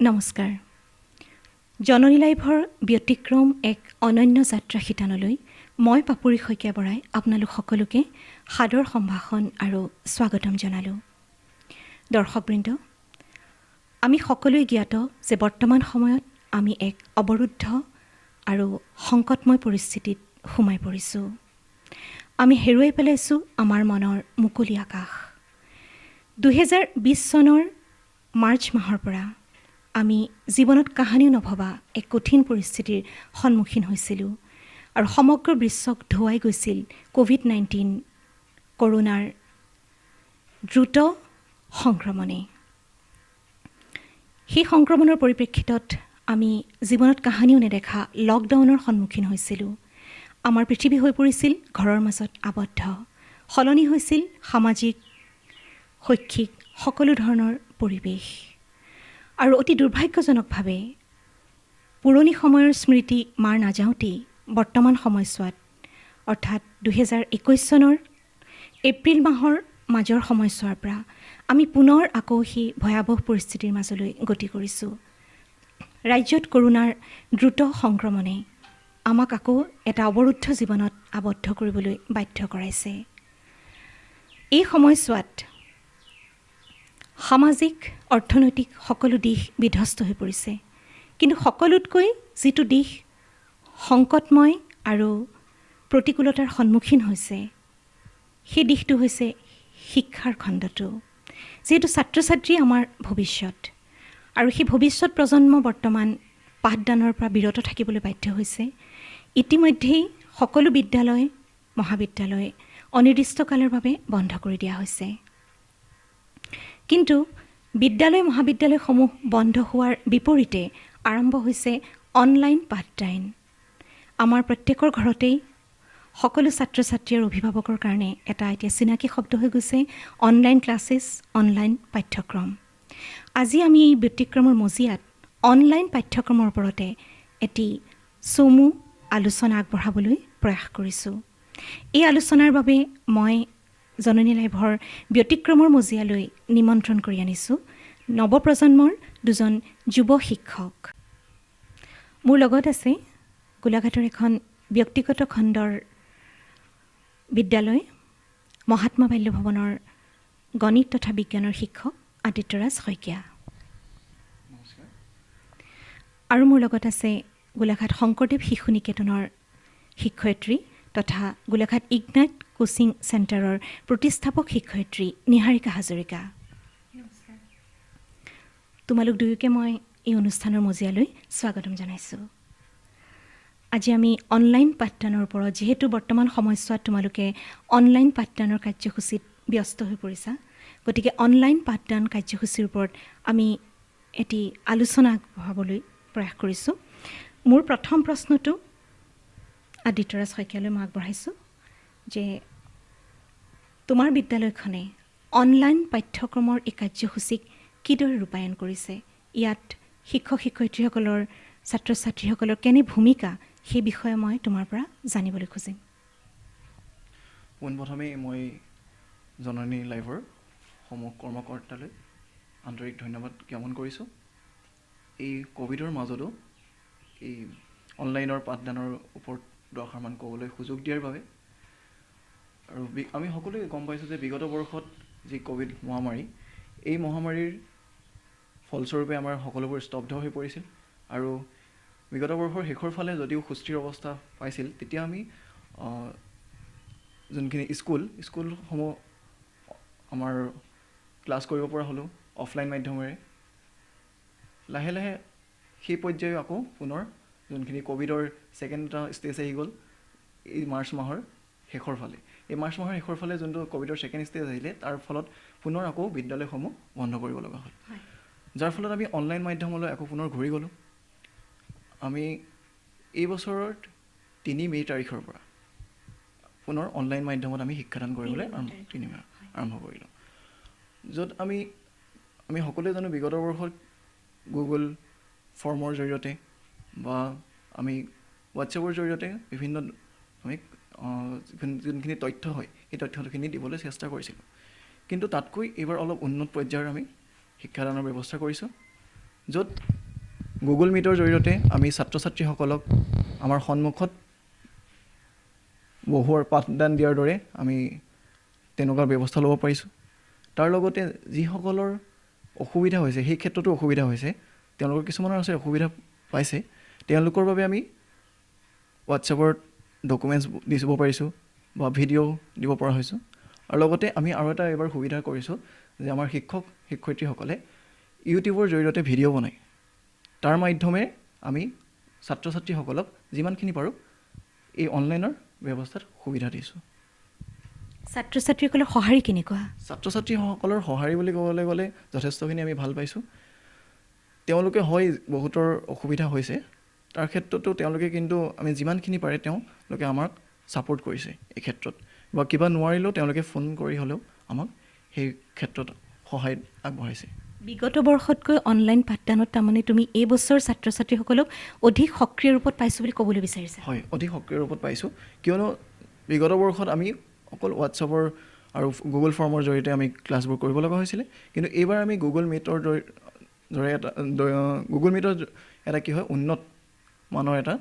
নমস্কাৰ। জননী লাইভৰ ব্যতিক্ৰম এক অনন্য যাত্ৰা শিতানলৈ মই পাপুৰী শইকীয়া বৰাই আপোনালোক সকলোকে সাদৰ সম্ভাষণ আৰু স্বাগতম জনালোঁ। দৰ্শকবৃন্দ, আমি সকলোৱে জ্ঞাত যে বৰ্তমান সময়ত আমি এক অৱৰুদ্ধ আৰু সংকটময় পৰিস্থিতিত সোমাই পৰিছোঁ। আমি হেৰুৱাই পেলাইছোঁ আমাৰ মনৰ মুকলি আকাশ। 2020 চনৰ মাৰ্চ মাহৰ পৰা আমি জীৱনত কাহানিও নভবা এক কঠিন পৰিস্থিতিৰ সন্মুখীন হৈছিলোঁ আৰু সমগ্ৰ বিশ্বক ধুৱাই গৈছিল কোভিড-19 কৰোনাৰ দ্ৰুত সংক্ৰমণে। সেই সংক্ৰমণৰ পৰিপ্ৰেক্ষিতত আমি জীৱনত কাহানিও নেদেখা লকডাউনৰ সন্মুখীন হৈছিলোঁ। আমাৰ পৃথিৱী হৈ পৰিছিল ঘৰৰ মাজত আবদ্ধ। সলনি হৈছিল সামাজিক, শৈক্ষিক সকলো ধৰণৰ পৰিৱেশ। আৰু অতি দুৰ্ভাগ্যজনকভাৱে পুৰণি সময়ৰ স্মৃতি মাৰ নাযাওঁতেই বৰ্তমান সময়ছোৱাত অৰ্থাৎ 2021 চনৰ এপ্ৰিল মাহৰ মাজৰ সময়ছোৱাৰ পৰা আমি পুনৰ আকৌ সেই ভয়াৱহ পৰিস্থিতিৰ মাজলৈ গতি কৰিছোঁ। ৰাজ্যত কৰোনাৰ দ্ৰুত সংক্ৰমণে আমাক আকৌ এটা অৱৰুদ্ধ জীৱনত আবদ্ধ কৰিবলৈ বাধ্য কৰাইছে। এই সময়ছোৱাত সামাজিক, অৰ্থনৈতিক সকলো দিশ বিধ্বস্ত হৈ পৰিছে। কিন্তু সকলোতকৈ যিটো দিশ সংকটময় আৰু প্ৰতিকূলতাৰ সন্মুখীন হৈছে, সেই দিশটো হৈছে শিক্ষাৰ খণ্ডটো। যিহেতু ছাত্ৰ ছাত্ৰী আমাৰ ভৱিষ্যত আৰু সেই ভৱিষ্যত প্ৰজন্ম বৰ্তমান পাঠদানৰ পৰা বিৰত থাকিবলৈ বাধ্য হৈছে। ইতিমধ্যেই সকলো বিদ্যালয়, মহাবিদ্যালয় অনিৰ্দিষ্টকালৰ বাবে বন্ধ কৰি দিয়া হৈছে। কিন্তু বিদ্যালয়, মহাবিদ্যালয়সমূহ বন্ধ হোৱাৰ বিপৰীতে আৰম্ভ হৈছে অনলাইন পাঠদান। আমাৰ প্ৰত্যেকৰ ঘৰতেই সকলো ছাত্ৰ ছাত্ৰী আৰু অভিভাৱকৰ কাৰণে এটা এতিয়া চিনাকি শব্দ হৈ গৈছে অনলাইন ক্লাছেছ, অনলাইন পাঠ্যক্ৰম। আজি আমি এই ব্যতিক্ৰমৰ মজিয়াত অনলাইন পাঠ্যক্ৰমৰ ওপৰতে এটি চমু আলোচনা আগবঢ়াবলৈ প্ৰয়াস কৰিছোঁ। এই আলোচনাৰ বাবে মই জননী লাইভৰ ব্যতিক্ৰমৰ মজিয়ালৈ নিমন্ত্ৰণ কৰি আনিছোঁ নৱপ্ৰজন্মৰ দুজন যুৱ শিক্ষক। মোৰ লগত আছে গোলাঘাটৰ এখন ব্যক্তিগত খণ্ডৰ বিদ্যালয় মহাত্মা বাল্য ভৱনৰ গণিত তথা বিজ্ঞানৰ শিক্ষক আদিত্যৰাজ শইকীয়া। আৰু মোৰ লগত আছে গোলাঘাট শংকৰদেৱ শিশু নিকেতনৰ শিক্ষয়িত্ৰী তথা গোলাঘাট ইগনাইট কোচিং চেণ্টাৰৰ প্ৰতিষ্ঠাপক শিক্ষয়িত্ৰী নিহাৰিকা হাজৰিকা। তোমালোক দুয়োকে মই এই অনুষ্ঠানৰ মজিয়ালৈ স্বাগতম জনাইছোঁ। আজি আমি অনলাইন পাঠদানৰ ওপৰত, যিহেতু বৰ্তমান সময়ছোৱাত তোমালোকে অনলাইন পাঠদানৰ কাৰ্যসূচীত ব্যস্ত হৈ পৰিছা, গতিকে অনলাইন পাঠদান কাৰ্যসূচীৰ ওপৰত আমি এটি আলোচনা আগবঢ়াবলৈ প্ৰয়াস কৰিছোঁ। মোৰ প্ৰথম প্ৰশ্নটো আদিত্যৰাজ শইকীয়ালৈ মই আগবঢ়াইছোঁ যে তোমাৰ বিদ্যালয়খনে অনলাইন পাঠ্যক্ৰমৰ এই কাৰ্যসূচীক কিদৰে ৰূপায়ণ কৰিছে? ইয়াত শিক্ষক শিক্ষয়িত্ৰীসকলৰ, ছাত্ৰ ছাত্ৰীসকলৰ কেনে ভূমিকা, সেই বিষয়ে মই তোমাৰ পৰা জানিবলৈ খুজিম। পোনপ্ৰথমেই মই জননী লাইভৰ সমূহ কৰ্মকৰ্তালৈ আন্তৰিক ধন্যবাদ জ্ঞাপন কৰিছোঁ। এই ক'ভিডৰ মাজতো এই অনলাইনৰ পাঠদানৰ ওপৰত দুআষাৰমান ক'বলৈ সুযোগ দিয়াৰ বাবে। আৰু আমি সকলোৱে গম পাইছোঁ যে বিগত বৰ্ষত যি ক'ভিড মহামাৰী, এই মহামাৰীৰ ফলস্বৰূপে আমাৰ সকলোবোৰ স্তব্ধ হৈ পৰিছিল। আৰু বিগত বৰ্ষৰ শেষৰ ফালে যদিও সুস্থিৰ অৱস্থা পাইছিল, তেতিয়া আমি যোনখিনি স্কুলসমূহ আমাৰ ক্লাছ কৰিব পৰা হ'লোঁ অফলাইন মাধ্যমেৰে। লাহে লাহে সেই পৰ্যায়ো আকৌ পুনৰ যোনখিনি ক'ভিডৰ ছেকেণ্ড এটা ষ্টেজ আহি গ'ল এই মাৰ্চ মাহৰ শেষৰ ফালে। এই মাৰ্চ মাহৰ শেষৰ ফালে যোনটো ক'ভিডৰ ছেকেণ্ড ষ্টেজ আহিলে, তাৰ ফলত পুনৰ আকৌ বিদ্যালয়সমূহ বন্ধ কৰিব লগা হ'ল। যাৰ ফলত আমি অনলাইন মাধ্যমলৈ আকৌ পুনৰ ঘূৰি গ'লোঁ। আমি এই বছৰৰ 3 মে' তাৰিখৰ পৰা পুনৰ অনলাইন মাধ্যমত আমি শিক্ষাদান কৰিবলৈ আৰম্ভ কৰিলোঁ। য'ত আমি সকলোৱে জানো বিগত বৰ্ষত গুগল ফৰ্মৰ জৰিয়তে বা আমি হোৱাটছএপৰ জৰিয়তে বিভিন্ন আমি যোনখিনি তথ্য হয়, সেই তথ্যখিনি দিবলৈ চেষ্টা কৰিছিলোঁ। কিন্তু তাতকৈ এইবাৰ অলপ উন্নত পৰ্যায়ৰ আমি শিক্ষাদানৰ ব্যৱস্থা কৰিছোঁ। য'ত গুগল মিটৰ জৰিয়তে আমি ছাত্ৰ ছাত্ৰীসকলক আমাৰ সন্মুখত বহুৱাৰ পাঠদান দিয়াৰ দৰে আমি তেনেকুৱা ব্যৱস্থা ল'ব পাৰিছোঁ। তাৰ লগতে যিসকলৰ অসুবিধা হৈছে সেই ক্ষেত্ৰতো অসুবিধা হৈছে, তেওঁলোকৰ কিছুমানৰ আছে অসুবিধা পাইছে, তেওঁলোকৰ বাবে আমি হোৱাটছএপৰ ডকুমেণ্টছ দিব পাৰিছোঁ বা ভিডিঅ' দিব পৰা হৈছোঁ। আৰু লগতে আমি আৰু এটা এইবাৰ সুবিধা কৰিছোঁ যে আমাৰ শিক্ষক শিক্ষয়িত্ৰীসকলে ইউটিউবৰ জৰিয়তে ভিডিঅ' বনায়, তাৰ মাধ্যমে আমি ছাত্ৰ ছাত্ৰীসকলক যিমানখিনি পাৰোঁ এই অনলাইনৰ ব্যৱস্থাত সুবিধা দিছোঁ। ছাত্ৰ ছাত্ৰীসকলৰ সঁহাৰি কেনেকুৱা? ছাত্ৰ ছাত্ৰীসকলৰ সঁহাৰি বুলি ক'বলৈ গ'লে যথেষ্টখিনি আমি ভাল পাইছোঁ। তেওঁলোকে হয় বহুতৰ অসুবিধা হৈছে, তাৰ ক্ষেত্ৰতো তেওঁলোকে কিন্তু আমি যিমানখিনি পাৰে তেওঁলোকে আমাক ছাপোৰ্ট কৰিছে এই ক্ষেত্ৰত, বা কিবা নোৱাৰিলেও তেওঁলোকে ফোন কৰি হ'লেও আমাক সেই ক্ষেত্ৰত সহায় আগবঢ়াইছে। বিগত বৰ্ষতকৈ অনলাইন পাঠদানত তাৰমানে তুমি এই বছৰ ছাত্ৰ ছাত্ৰীসকলক অধিক সক্ৰিয় ৰূপত পাইছোঁ বুলি ক'বলৈ বিচাৰিছা? হয়, অধিক সক্ৰিয় ৰূপত পাইছোঁ, কিয়নো বিগত বৰ্ষত আমি অকল হোৱাটছএপৰ আৰু গুগল ফৰ্মৰ জৰিয়তে আমি ক্লাছবোৰ কৰিব লগা হৈছিলে, কিন্তু এইবাৰ আমি গুগল মিটৰ গুগল মিটৰ এটা কি হয় উন্নত মানৰ এটা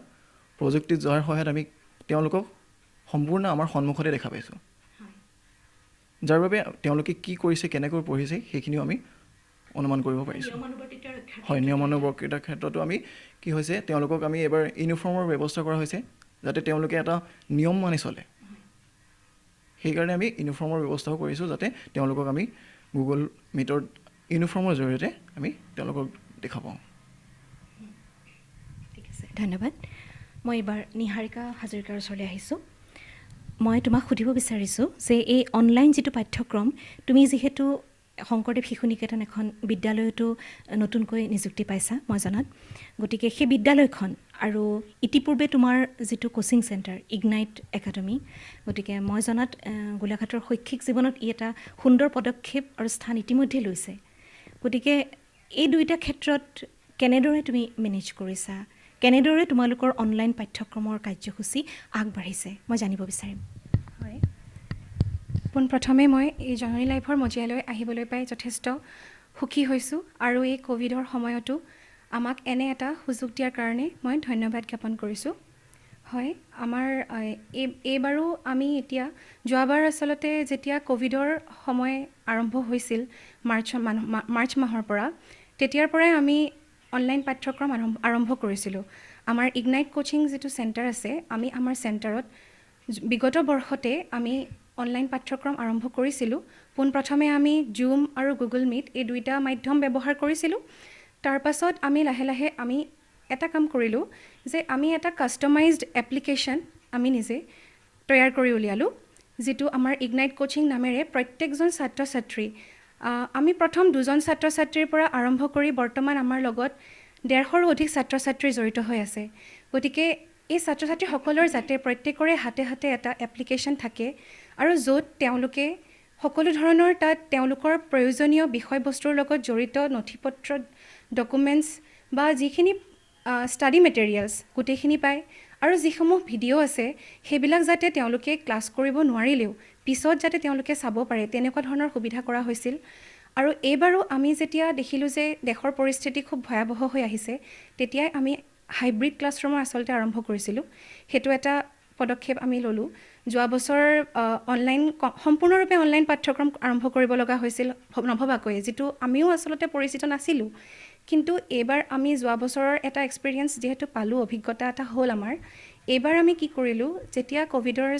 প্ৰযুক্তি, যাৰ সহায়ত আমি তেওঁলোকক সম্পূৰ্ণ আমাৰ সন্মুখতে দেখা পাইছোঁ, যাৰ বাবে তেওঁলোকে কি কৰিছে কেনেকৈ পঢ়িছে সেইখিনিও আমি অনুমান কৰিব পাৰিছোঁ। হয়, নিয়মানুবৰ্তিতাৰ ক্ষেত্ৰতো আমি কি হৈছে তেওঁলোকক আমি এবাৰ ইউনিফৰ্মৰ ব্যৱস্থা কৰা হৈছে যাতে তেওঁলোকে এটা নিয়ম মানি চলে। সেইকাৰণে আমি ইউনিফৰ্মৰ ব্যৱস্থাও কৰিছোঁ যাতে তেওঁলোকক আমি গুগল মিটৰ ইউনিফৰ্মৰ জৰিয়তে আমি তেওঁলোকক দেখা পাওঁ। ঠিক আছে, ধন্যবাদ। মই এইবাৰ নিহাৰিকা হাজৰিকাৰ ওচৰলৈ আহিছোঁ। মই তোমাক সুধিব বিচাৰিছোঁ যে এই অনলাইন যিটো পাঠ্যক্ৰম, তুমি যিহেতু শংকৰদেৱ শিশু নিকেতন এখন বিদ্যালয়তো নতুনকৈ নিযুক্তি পাইছা মই জনাত, গতিকে সেই বিদ্যালয়খন আৰু ইতিপূৰ্বে তোমাৰ যিটো কোচিং চেণ্টাৰ ইগনাইট একাডেমি, গতিকে মই জনাত গোলাঘাটৰ শৈক্ষিক জীৱনত ই এটা সুন্দৰ পদক্ষেপ আৰু স্থান ইতিমধ্যে লৈছে। গতিকে এই দুয়োটা ক্ষেত্ৰত কেনেদৰে তুমি মেনেজ কৰিছা, কেনেদৰে তোমালোকৰ অনলাইন পাঠ্যক্ৰমৰ কাৰ্যসূচী আগবাঢ়িছে মই জানিব বিচাৰিম। হয়, পোনপ্ৰথমে মই এই জননী লাইফৰ মজিয়ালৈ আহিবলৈ পাই যথেষ্ট সুখী হৈছোঁ, আৰু এই ক'ভিডৰ সময়তো আমাক এনে এটা সুযোগ দিয়াৰ কাৰণে মই ধন্যবাদ জ্ঞাপন কৰিছোঁ। হয়, আমাৰ এইবাৰো আমি এতিয়া যোৱাবাৰ আচলতে যেতিয়া ক'ভিডৰ সময় আৰম্ভ হৈছিল মাৰ্চ মাহৰ পৰা, তেতিয়াৰ পৰাই আমি অনলাইন পাঠ্যক্ৰম আৰম্ভ কৰিছিলোঁ। আমাৰ ইগনাইট কোচিং যিটো চেণ্টাৰ আছে, আমি আমাৰ চেণ্টাৰত বিগত বৰ্ষতে আমি অনলাইন পাঠ্যক্ৰম আৰম্ভ কৰিছিলোঁ। পোনপ্ৰথমে আমি জুম আৰু গুগল মিট এই দুইটা মাধ্যম ব্যৱহাৰ কৰিছিলোঁ। তাৰ পাছত আমি লাহে লাহে আমি এটা কাম কৰিলোঁ যে আমি এটা কাষ্টমাইজড এপ্লিকেশ্যন আমি নিজে তৈয়াৰ কৰি উলিয়ালোঁ, যিটো আমাৰ ইগনাইট কোচিং নামেৰে প্ৰত্যেকজন ছাত্ৰ ছাত্ৰী, আমি প্ৰথম 2জন ছাত্ৰ ছাত্ৰীৰ পৰা আৰম্ভ কৰি বৰ্তমান আমাৰ লগত 150ৰো অধিক ছাত্ৰ ছাত্ৰী জড়িত হৈ আছে। গতিকে এই ছাত্ৰ ছাত্ৰীসকলৰ যাতে প্ৰত্যেকৰে হাতে হাতে এটা এপ্লিকেশ্যন থাকে, আৰু য'ত তেওঁলোকে সকলো ধৰণৰ তাত তেওঁলোকৰ প্ৰয়োজনীয় বিষয়বস্তুৰ লগত জড়িত নথিপত্ৰ, ডকুমেণ্টছ বা যিখিনি ষ্টাডি মেটেৰিয়েলছ গোটেইখিনি পায়, আৰু যিসমূহ ভিডিঅ' আছে সেইবিলাক যাতে তেওঁলোকে ক্লাছ কৰিব নোৱাৰিলেও পিছত যাতে তেওঁলোকে চাব পাৰে, তেনেকুৱা ধৰণৰ সুবিধা কৰা হৈছিল। আৰু এইবাৰো আমি যেতিয়া দেখিলোঁ যে দেশৰ পৰিস্থিতি খুব ভয়াৱহ হৈ আহিছে, তেতিয়াই আমি হাইব্ৰিড ক্লাছৰুমৰ আচলতে আৰম্ভ কৰিছিলোঁ। সেইটো এটা পদক্ষেপ আমি ল'লোঁ। যোৱা বছৰ সম্পূৰ্ণৰূপে অনলাইন পাঠ্যক্ৰম আৰম্ভ কৰিব লগা হৈছিল নভবাকৈ, যিটো আমিও আচলতে পৰিচিত নাছিলোঁ। কিন্তু এইবাৰ আমি যোৱা বছৰৰ এটা এক্সপিৰিয়েঞ্চ যিহেতু পালোঁ, অভিজ্ঞতা এটা হ'ল আমাৰ, এইবাৰ আমি কি কৰিলোঁ, যেতিয়া ক'ভিডৰ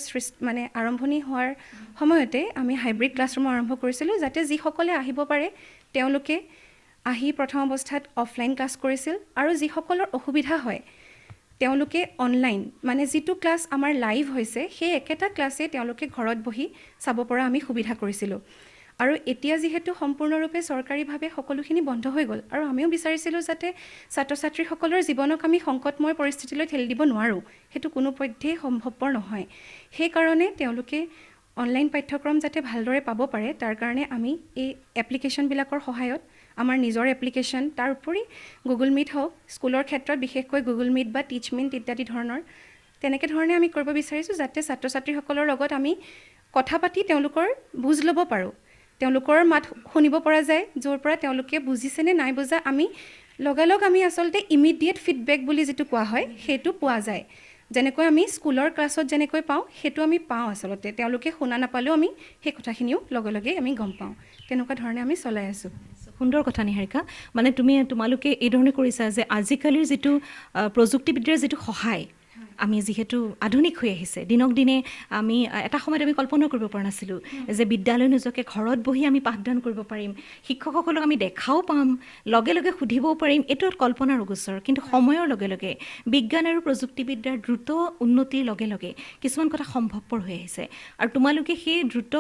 আৰম্ভণি হোৱাৰ সময়তে আমি হাইব্ৰিড ক্লাছৰুম আৰম্ভ কৰিছিলোঁ, যাতে যিসকলে আহিব পাৰে তেওঁলোকে আহি প্ৰথম অৱস্থাত অফলাইন ক্লাছ কৰিছিল, আৰু যিসকলৰ অসুবিধা হয় তেওঁলোকে অনলাইন, মানে যিটো ক্লাছ আমাৰ লাইভ হৈছে সেই একেটা ক্লাছেই তেওঁলোকে ঘৰত বহি চাব পৰা আমি সুবিধা কৰিছিলোঁ। আৰু এতিয়া যিহেতু সম্পূৰ্ণৰূপে চৰকাৰীভাৱে সকলোখিনি বন্ধ হৈ গ'ল, আৰু আমিও বিচাৰিছিলোঁ যাতে ছাত্ৰ ছাত্ৰীসকলৰ জীৱনক আমি সংকটময় পৰিস্থিতিলৈ ঠেলি দিব নোৱাৰোঁ, সেইটো কোনোপধ্যেই সম্ভৱপৰ নহয়। সেইকাৰণে তেওঁলোকে অনলাইন পাঠ্যক্ৰম যাতে ভালদৰে পাব পাৰে, তাৰ কাৰণে আমি এই এপ্লিকেশ্যনবিলাকৰ সহায়ত, আমাৰ নিজৰ এপ্লিকেশ্যন, তাৰ উপৰি গুগল মিট হওক, স্কুলৰ ক্ষেত্ৰত বিশেষকৈ গুগল মিট বা টিচমিণ্ট ইত্যাদি ধৰণৰ, তেনেকৈ ধৰণে আমি কৰিব বিচাৰিছোঁ যাতে ছাত্ৰ ছাত্ৰীসকলৰ লগত আমি কথা পাতি তেওঁলোকৰ বুজ ল'ব পাৰোঁ, তেওঁলোকৰ মাত শুনিব পৰা যায়, য'ৰ পৰা তেওঁলোকে বুজিছেনে নাই বুজা আমি লগালগ আমি আচলতে ইমিডিয়েট ফিডবেক বুলি যিটো কোৱা হয় সেইটো পোৱা যায়। যেনেকৈ আমি স্কুলৰ ক্লাছত যেনেকৈ পাওঁ সেইটো আমি পাওঁ আচলতে। তেওঁলোকে শুনা নাপালেও আমি সেই কথাখিনিও লগে লগে আমি গম পাওঁ। তেনেকুৱা ধৰণে আমি চলাই আছোঁ। সুন্দৰ কথা নিহাৰিকা, মানে তোমালোকে এই ধৰণে কৰিছা যে আজিকালিৰ যিটো প্ৰযুক্তিবিদ্যাৰ যিটো সহায়, আমি যিহেতু আধুনিক হৈ আহিছে দিনক দিনে, আমি এটা সময়ত আমি কল্পনা কৰিব পৰা নাছিলোঁ যে বিদ্যালয় নিজকে ঘৰত বহি আমি পাঠদান কৰিব পাৰিম, শিক্ষকসকলক আমি দেখাও পাম, লগে লগে সুধিবও পাৰিম, এইটো কল্পনাৰ অগোচৰ। কিন্তু সময়ৰ লগে লগে বিজ্ঞান আৰু প্ৰযুক্তিবিদ্যাৰ দ্ৰুত উন্নতিৰ লগে লগে কিছুমান কথা সম্ভৱপৰ হৈ আহিছে, আৰু তোমালোকে সেই দ্ৰুত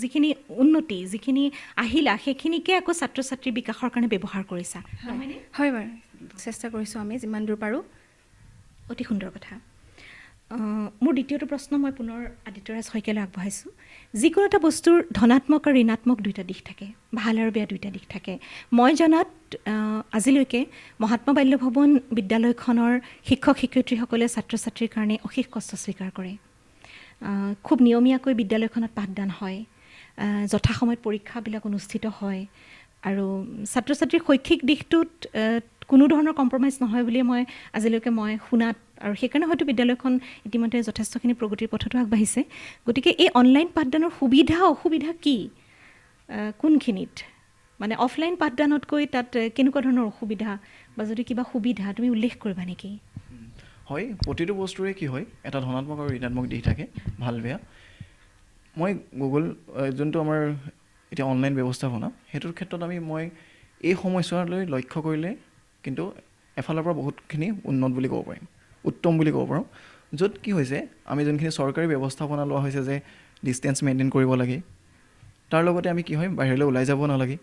যিখিনি উন্নতি যিখিনি আহিলা সেইখিনিকে আকৌ ছাত্ৰ ছাত্ৰীৰ বিকাশৰ কাৰণে ব্যৱহাৰ কৰিছা, নহয়নে? হয় বাৰু, চেষ্টা কৰিছোঁ আমি যিমান দূৰ পাৰোঁ। অতি সুন্দৰ কথা। মোৰ দ্বিতীয়টো প্ৰশ্ন মই পুনৰ আদিত্যৰাজ শইকীয়ালৈ আগবঢ়াইছোঁ। যিকোনো এটা বস্তুৰ ধনাত্মক আৰু ঋণাত্মক দুয়োটা দিশ থাকে, ভাল আৰু বেয়া দুয়োটা দিশ থাকে। মই জনাত আজিলৈকে মহাত্মা বাল্য ভৱন বিদ্যালয়খনৰ শিক্ষক শিক্ষয়িত্ৰীসকলে ছাত্ৰ ছাত্ৰীৰ কাৰণে অশেষ কষ্ট স্বীকাৰ কৰে। খুব নিয়মীয়াকৈ বিদ্যালয়খনত পাঠদান হয়, যথাসময়ত পৰীক্ষাবিলাক অনুষ্ঠিত হয়, আৰু ছাত্ৰ ছাত্ৰীৰ শৈক্ষিক দিশটোত কোনো ধৰণৰ কম্প্ৰমাইজ নহয় বুলিয়ে আজিলৈকে মই শুনাত, আৰু সেইকাৰণে হয়তো বিদ্যালয়খন ইতিমধ্যে যথেষ্টখিনি প্ৰগতিৰ পথতো আগবাঢ়িছে। গতিকে এই অনলাইন পাঠদানৰ সুবিধা অসুবিধা কি, কোনখিনিত? মানে অফলাইন পাঠদানতকৈ তাত কেনেকুৱা ধৰণৰ অসুবিধা, বা যদি কিবা সুবিধা তুমি উল্লেখ কৰিবা নেকি? হয়, প্ৰতিটো বস্তুৰে কি হয় এটা ধনাত্মক আৰু ঋণাত্মক দিশ থাকে, ভাল বেয়া। মই গুগল যোনটো আমাৰ এতিয়া অনলাইন ব্যৱস্থাপনা, সেইটোৰ ক্ষেত্ৰত মই এই সময়ছোৱালৈ লক্ষ্য কৰিলে কিন্তু এফালৰ পৰা বহুতখিনি উন্নত বুলি ক'ব পাৰিম, উত্তম বুলি ক'ব পাৰোঁ। য'ত কি হৈছে, আমি যোনখিনি চৰকাৰী ব্যৱস্থাপনা লোৱা হৈছে যে ডিষ্টেঞ্চ মেইনটেইন কৰিব লাগে, তাৰ লগতে আমি কি হয় বাহিৰলৈ ওলাই যাব নালাগে,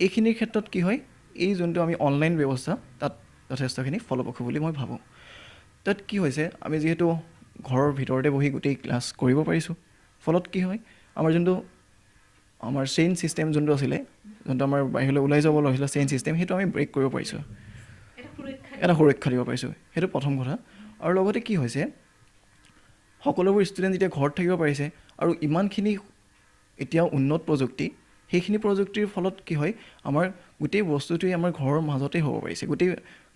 এইখিনিৰ ক্ষেত্ৰত কি হয় এই যোনটো আমি অনলাইন ব্যৱস্থা তাত যথেষ্টখিনি ফলপ্ৰসূ বুলি মই ভাবোঁ। তাত কি হৈছে, আমি যিহেতু ঘৰৰ ভিতৰতে বহি গোটেই ক্লাছ কৰিব পাৰিছোঁ, ফলত কি হয় আমাৰ চেইন ছিষ্টেম যোনটো আছিলে, যোনটো আমাৰ বাহিৰলৈ ওলাই যাব লাগিছিলে চেইন ছিষ্টেম, সেইটো আমি ব্ৰেক কৰিব পাৰিছোঁ, এটা সুৰক্ষা দিব পাৰিছোঁ। সেইটো প্ৰথম কথা। আৰু লগতে কি হৈছে, সকলোবোৰ ষ্টুডেণ্ট যেতিয়া ঘৰত থাকিব পাৰিছে আৰু ইমানখিনি এতিয়া উন্নত প্ৰযুক্তি, সেইখিনি প্ৰযুক্তিৰ ফলত কি হয় আমাৰ গোটেই বস্তুটোৱে আমাৰ ঘৰৰ মাজতে হ'ব পাৰিছে,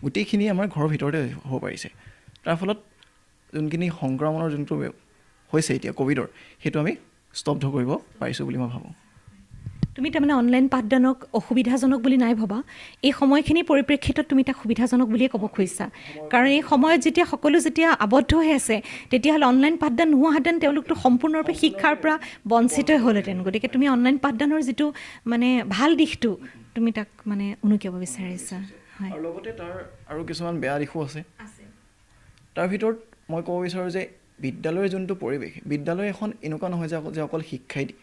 গোটেইখিনি আমাৰ ঘৰৰ ভিতৰতে হ'ব পাৰিছে। তাৰ ফলত যোনখিনি সংক্ৰমণৰ যোনটো হৈছে এতিয়া ক'ভিডৰ, সেইটো আমি স্তব্ধ কৰিব পাৰিছোঁ বুলি মই ভাবোঁ। তুমি তাৰমানে অনলাইন পাঠদানক অসুবিধাজনক বুলি নাই ভবা, এই সময়খিনিৰ পৰিপ্ৰেক্ষিতত তুমি তাক সুবিধাজনক বুলিয়ে ক'ব খুজিছা। কাৰণ এই সময়ত সকলো যেতিয়া আবদ্ধ হৈ আছে, তেতিয়াহ'লে অনলাইন পাঠদান নোহোৱাহেঁতেন তেওঁলোকতো সম্পূৰ্ণৰূপে শিক্ষাৰ পৰা বঞ্চিতই হ'লহেঁতেন। গতিকে তুমি অনলাইন পাঠদানৰ যিটো ভাল দিশটো তুমি তাক উনুকিয়াব বিচাৰিছা। হয়, আৰু লগতে তাৰ আৰু কিছুমান বেয়া দিশো আছে। তাৰ ভিতৰত মই ক'ব বিচাৰোঁ যে বিদ্যালয়ৰ যোনটো পৰিৱেশ, বিদ্যালয় এখন এনেকুৱা নহয় যে অকল শিক্ষাই দিয়ে,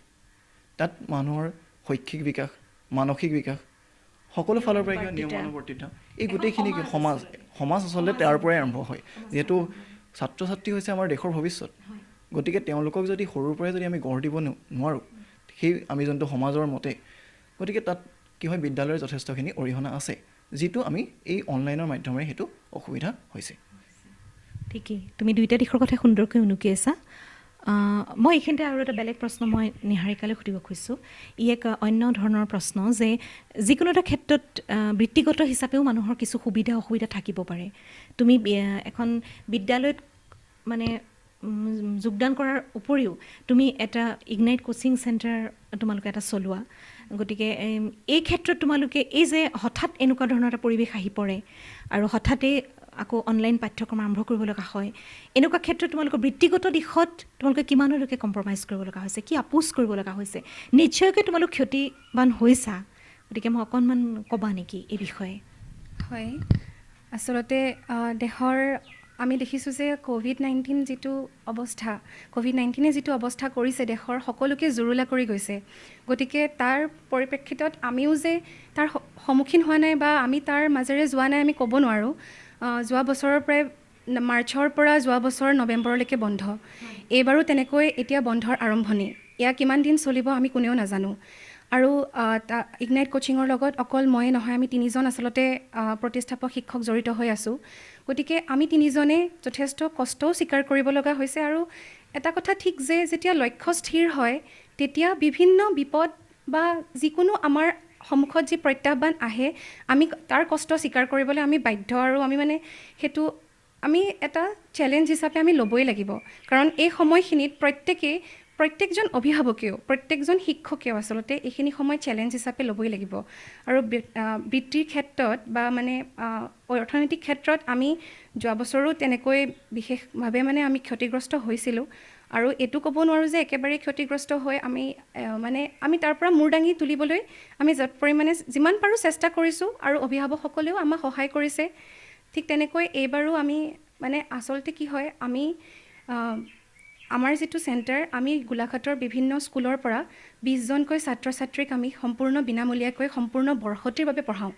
তাত মানুহৰ শৈক্ষিক বিকাশ, মানসিক বিকাশ, সকলো ফালৰ পৰা নিয়মানুৱৰ্তিতা, এই গোটেইখিনি সমাজ আচলতে তাৰ পৰাই আৰম্ভ হয়। যিহেতু ছাত্ৰ ছাত্ৰী হৈছে আমাৰ দেশৰ ভৱিষ্যত, গতিকে তেওঁলোকক যদি সৰুৰ পৰাই যদি আমি গঢ় দিব নোৱাৰোঁ সেই আমি যোনটো সমাজৰ মতে, গতিকে তাত কি হয় বিদ্যালয়ৰ যথেষ্টখিনি অৰিহণা আছে, যিটো আমি এই অনলাইনৰ মাধ্যমেৰে সেইটো অসুবিধা হৈছে। ঠিকেই, তুমি দুইটা দিশৰ কথা সুন্দৰকৈ উনুকিয়াইছা। মই এইখিনিতে আৰু এটা বেলেগ প্ৰশ্ন মই নিহাৰিকালৈ সুধিব খুজিছোঁ। ই এক অন্য ধৰণৰ প্ৰশ্ন যে যিকোনো এটা ক্ষেত্ৰত বৃত্তিগত হিচাপেও মানুহৰ কিছু সুবিধা অসুবিধা থাকিব পাৰে। তুমি এখন বিদ্যালয়ত যোগদান কৰাৰ উপৰিও তুমি এটা ইগনাইট কোচিং চেণ্টাৰ তোমালোকে এটা চলোৱা। গতিকে এই ক্ষেত্ৰত তোমালোকে এই যে হঠাৎ এনেকুৱা ধৰণৰ এটা পৰিৱেশ আহি পৰে আৰু হঠাতেই আকৌ অনলাইন পাঠ্যক্ৰম আৰম্ভ কৰিব লগা হয়, এনেকুৱা ক্ষেত্ৰত তোমালোকৰ বৃত্তিগত দিশত তোমালোকে কিমানলৈকে কম্প্ৰমাইজ কৰিব লগা হৈছে, কি আপোচ কৰিব লগা হৈছে? নিশ্চয়কৈ তোমালোক ক্ষতিবান হৈছা, গতিকে মই অকণমান ক'বা নেকি এই বিষয়ে? হয়, আচলতে দেশৰ আমি দেখিছোঁ যে ক'ভিড 19 যিটো অৱস্থা কৰিছে দেশৰ সকলোকে জুৰুলা কৰি গৈছে। গতিকে তাৰ পৰিপ্ৰেক্ষিতত আমিও যে তাৰ সন্মুখীন হোৱা নাই বা আমি তাৰ মাজেৰে যোৱা নাই আমি ক'ব নোৱাৰোঁ। যোৱা বছৰৰ পৰাই মাৰ্চৰ পৰা যোৱা বছৰ নৱেম্বৰলৈকে বন্ধ, এইবাৰো তেনেকৈ এতিয়া বন্ধৰ আৰম্ভণি। এয়া কিমান দিন চলিব আমি কোনেও নাজানো। আৰু ইগনাইট কোচিঙৰ লগত অকল ময়ে নহয়, আমি 3জন আচলতে প্ৰতিষ্ঠাপক শিক্ষক জড়িত হৈ আছোঁ। গতিকে আমি 3জনে যথেষ্ট কষ্টও স্বীকাৰ কৰিব লগা হৈছে। আৰু এটা কথা ঠিক যে যেতিয়া লক্ষ্য স্থিৰ হয় তেতিয়া বিভিন্ন বিপদ বা যিকোনো আমাৰ সন্মুখত যি প্ৰত্যাহ্বান আহে আমি তাৰ কষ্ট স্বীকাৰ কৰিবলৈ আমি বাধ্য আৰু আমি মানে সেইটো আমি এটা চেলেঞ্জ হিচাপে আমি ল'বই লাগিব কাৰণ এই সময়খিনিত প্ৰত্যেকজন অভিভাৱকেও প্ৰত্যেকজন শিক্ষকেও আচলতে এইখিনি সময় চেলেঞ্জ হিচাপে ল'বই লাগিব আৰু বৃত্তিৰ ক্ষেত্ৰত বা মানে অৰ্থনৈতিক ক্ষেত্ৰত আমি যোৱা বছৰো তেনেকৈ বিশেষভাৱে মানে আমি ক্ষতিগ্ৰস্ত হৈছিলোঁ আৰু এইটো ক'ব নোৱাৰোঁ যে একেবাৰে ক্ষতিগ্ৰস্ত হৈ আমি তাৰ পৰা মূৰ দাঙি তুলিবলৈ আমি য'ত পৰিমাণে যিমান পাৰোঁ চেষ্টা কৰিছোঁ আৰু অভিভাৱকসকলেও আমাক সহায় কৰিছে ঠিক তেনেকৈ এইবাৰো আমি মানে আচলতে কি হয় আমি আমাৰ যিটো চেণ্টাৰ আমি গোলাঘাটৰ বিভিন্ন স্কুলৰ পৰা 20জনকৈ ছাত্ৰ ছাত্ৰীক আমি সম্পূৰ্ণ বিনামূলীয়াকৈ সম্পূৰ্ণ বৰ্ষতিৰ বাবে পঢ়াওঁ